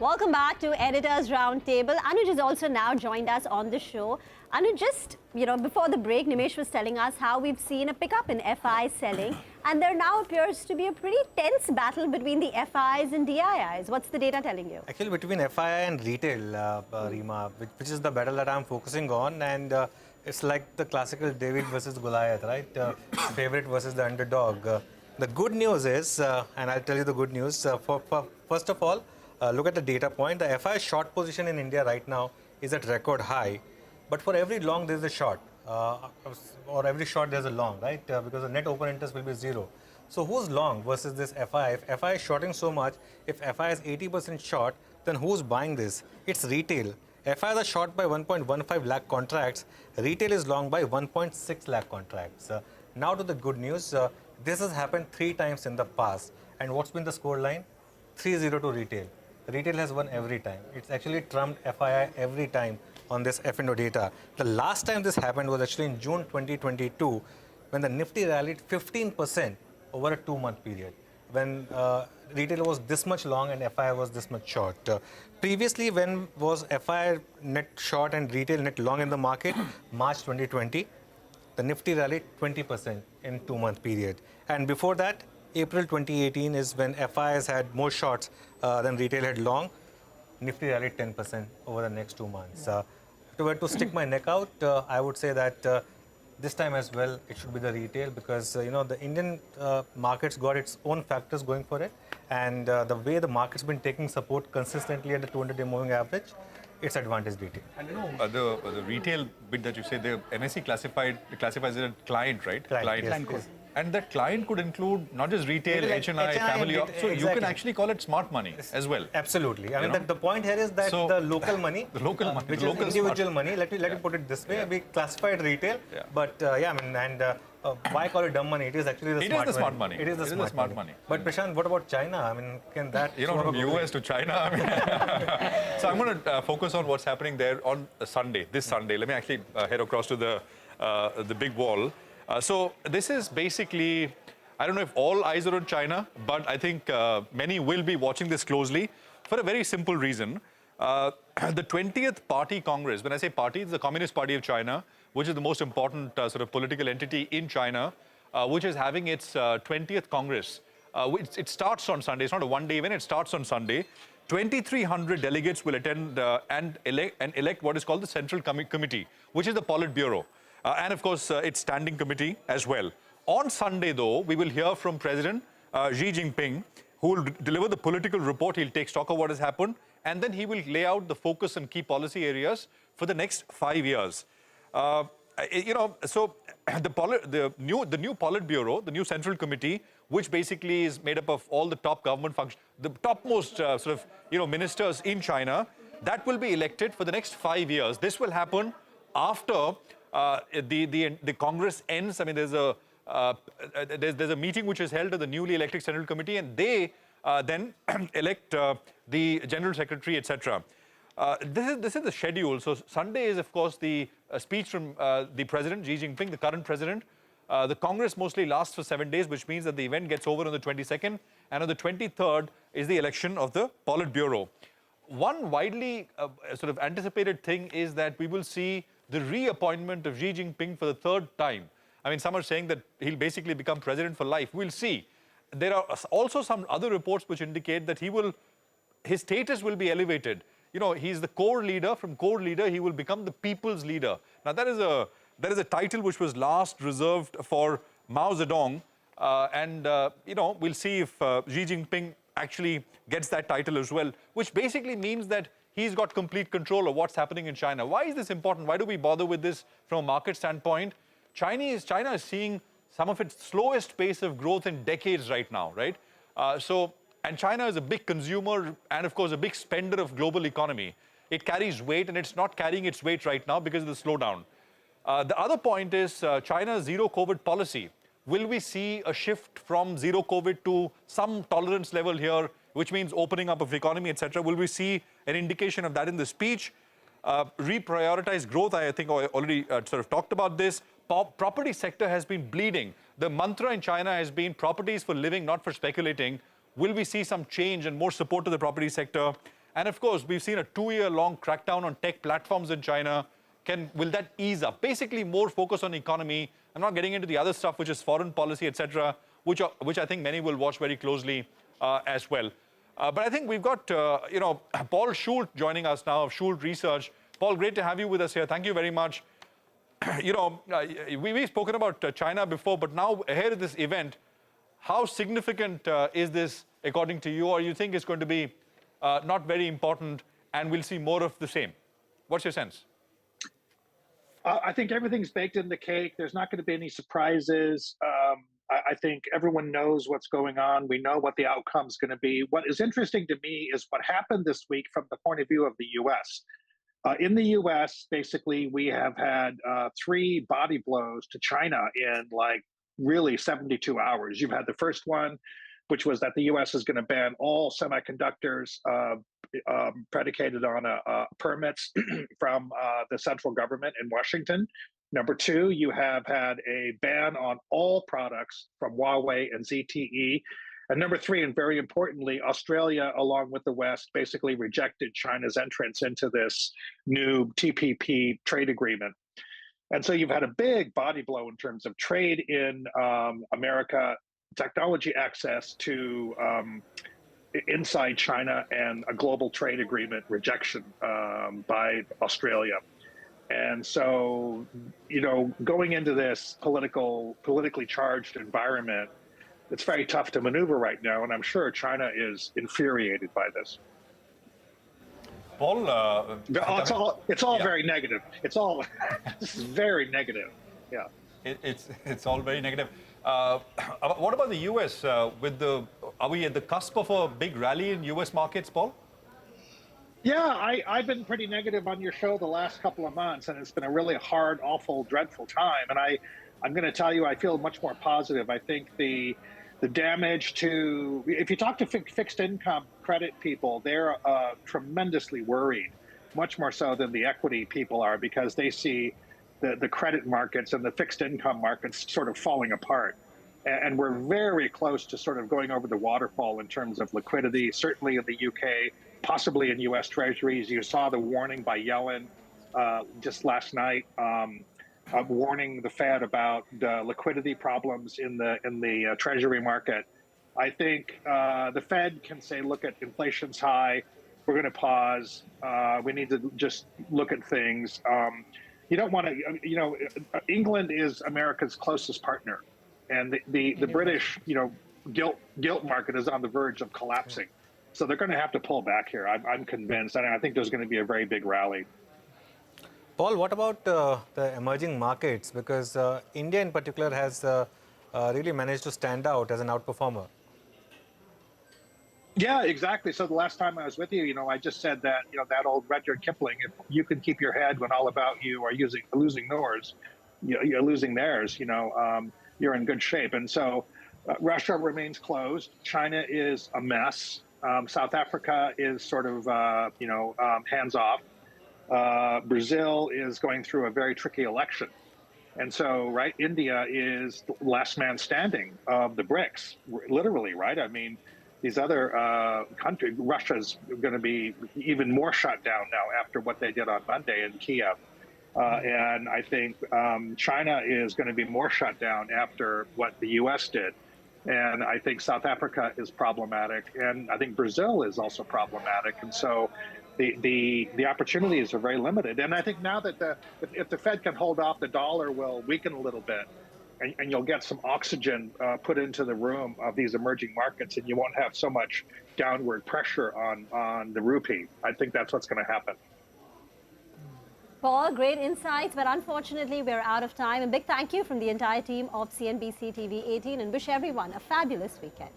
Welcome back to Editors Roundtable. Anuj has also now joined us on the show. Anuj, just before the break, Nimesh was telling us how we've seen a pickup in FI selling, and there now appears to be a pretty tense battle between the FIs and DIIs. What's the data telling you? Actually, between FII and retail, Reema, which is the battle that I'm focusing on, and it's like the classical David versus Goliath, right? Favorite versus the underdog. The good news is, and I'll tell you the good news. First of all, look at the data point. The FI short position in India right now is at record high, but for every long there's a short, or every short there's a long, right? Because the net open interest will be zero. So who's long versus this FI? If FI is shorting so much, if FI is 80% short, then who's buying this? It's retail. FIs are short by 1.15 lakh contracts. Retail is long by 1.6 lakh contracts. Now to the good news. This has happened 3 times in the past. And what's been the score line? 3-0 to retail. Retail has won every time. It's actually trumped FII every time on this F&O data. The last time this happened was actually in June 2022, when the Nifty rallied 15% over a 2-month period, when retail was this much long and FII was this much short. Previously, when was FII net short and retail net long in the market? March 2020, the Nifty rallied 20% in 2-month period. And before that, April 2018 is when FIs had more shorts than retail had long. Nifty rallied 10% over the next 2 months. If I were to stick my neck out, I would say that this time as well, it should be the retail, because the Indian markets got its own factors going for it, and the way the market's been taking support consistently at the 200-day moving average, it's advantage retail. And the retail bit that you say, the NSE classifies it as client, right? Client, Client. yes. And that client could include not just retail, Like HNI, family. So exactly. you can actually call it smart money as well. Absolutely. I mean, the point here is that the local money, which is individual money, let me put it this way, we classified retail, but why call it dumb money? It is actually the smart money. It is the smart money. But Prashant, what about China? I mean, can that... from US to China, I mean... So I'm going to focus on what's happening there on Sunday, this Sunday. Let me actually head across to the big wall. So this is basically, I don't know if all eyes are on China, but I think many will be watching this closely for a very simple reason. The 20th Party Congress, when I say party, it's the Communist Party of China, which is the most important sort of political entity in China, which is having its 20th Congress. It starts on Sunday. It's not a one-day event. It starts on Sunday. 2,300 delegates will attend and elect what is called the Central Committee, which is the Politburo. And of course, its standing committee as well. On Sunday, though, we will hear from President Xi Jinping, who will deliver the political report. He'll take stock of what has happened, and then he will lay out the focus and key policy areas for the next 5 years. So the new Politburo, the new Central Committee, which basically is made up of all the top government functions, the topmost ministers in China, that will be elected for the next 5 years. This will happen after the Congress ends. I mean, there's a meeting which is held at the newly elected Central Committee, and they then elect the General Secretary, etc. This is the schedule. So Sunday is, of course, the speech from the President, Xi Jinping, the current President. The Congress mostly lasts for 7 days, which means that the event gets over on the 22nd, and on the 23rd is the election of the Politburo. One widely sort of anticipated thing is that we will see the reappointment of Xi Jinping for the 3rd time. I mean, some are saying that he'll basically become president for life. We'll see. There are also some other reports which indicate that his status will be elevated. He's the core leader. From core leader, he will become the people's leader. Now, that is a title which was last reserved for Mao Zedong. We'll see if Xi Jinping actually gets that title as well, which basically means that he's got complete control of what's happening in China. Why is this important? Why do we bother with this from a market standpoint? China is seeing some of its slowest pace of growth in decades right now, right? And China is a big consumer and, of course, a big spender of global economy. It carries weight, and it's not carrying its weight right now because of the slowdown. The other point is China's zero-COVID policy. Will we see a shift from zero-COVID to some tolerance level here, which means opening up of the economy, etc.? Will we see an indication of that in the speech? Reprioritize growth. I think I already sort of talked about this. Property sector has been bleeding. The mantra in China has been properties for living, not for speculating. Will we see some change and more support to the property sector? And of course, we've seen a 2-year-long crackdown on tech platforms in China. Will that ease up? Basically, more focus on economy. I'm not getting into the other stuff, which is foreign policy, etc., which I think many will watch very closely as well. But I think we've got, Paul Schult joining us now of Schult Research. Paul, great to have you with us here. Thank you very much. We've spoken about China before, but now ahead of this event, how significant is this, according to you, or you think it's going to be not very important and we'll see more of the same? What's your sense? I think everything's baked in the cake. There's not going to be any surprises. I think everyone knows what's going on. We know what the outcome's going to be. What is interesting to me is what happened this week from the point of view of the U.S. In the U.S., basically, we have had 3 body blows to China in like really 72 hours. You've had the first one, which was that the U.S. is going to ban all semiconductors predicated on permits from the central government in Washington. Number 2, you have had a ban on all products from Huawei and ZTE. And number 3, and very importantly, Australia, along with the West, basically rejected China's entrance into this new TPP trade agreement. And so you've had a big body blow in terms of trade in America, technology access to inside China, and a global trade agreement rejection by Australia. And so, going into this politically charged environment, it's very tough to maneuver right now, and I'm sure China is infuriated by this. Paul, it's all very negative. It's all this is very negative. Yeah, it's all very negative. What about the U.S.? Are we at the cusp of a big rally in U.S. markets, Paul? Yeah, I've been pretty negative on your show the last couple of months, and it's been a really hard, awful, dreadful time. And I'm going to tell you, I feel much more positive. I think the damage to, if you talk to fixed income credit people, they're tremendously worried, much more so than the equity people are, because they see the credit markets and the fixed income markets sort of falling apart. And we're very close to sort of going over the waterfall in terms of liquidity, certainly in the UK, possibly in U.S. Treasuries. You saw the warning by Yellen just last night, warning the Fed about the liquidity problems in the Treasury market. I think the Fed can say, look, at inflation's high, we're going to pause. We need to just look at things. You don't want to, England is America's closest partner, and the British, gilt market is on the verge of collapsing. So they're going to have to pull back here. I'm convinced, and I think there's going to be a very big rally. Paul, what about the emerging markets? Because India in particular has really managed to stand out as an outperformer. Yeah, exactly. So the last time I was with you, I just said that, that old Rudyard Kipling, if you can keep your head when all about you are losing yours, you're losing theirs, you're in good shape. And so Russia remains closed. China is a mess. South Africa is sort of, hands off. Brazil is going through a very tricky election. And so, right, India is the last man standing of the BRICS, literally, right? I mean, these other countries, Russia's going to be even more shut down now after what they did on Monday in Kiev. And I think China is going to be more shut down after what the U.S. did. And I think South Africa is problematic. And I think Brazil is also problematic. And so the opportunities are very limited. And I think now that if the Fed can hold off, the dollar will weaken a little bit. And you'll get some oxygen put into the room of these emerging markets, and you won't have so much downward pressure on the rupee. I think that's what's going to happen. Paul, great insights, but unfortunately we're out of time. A big thank you from the entire team of CNBC TV 18, and wish everyone a fabulous weekend.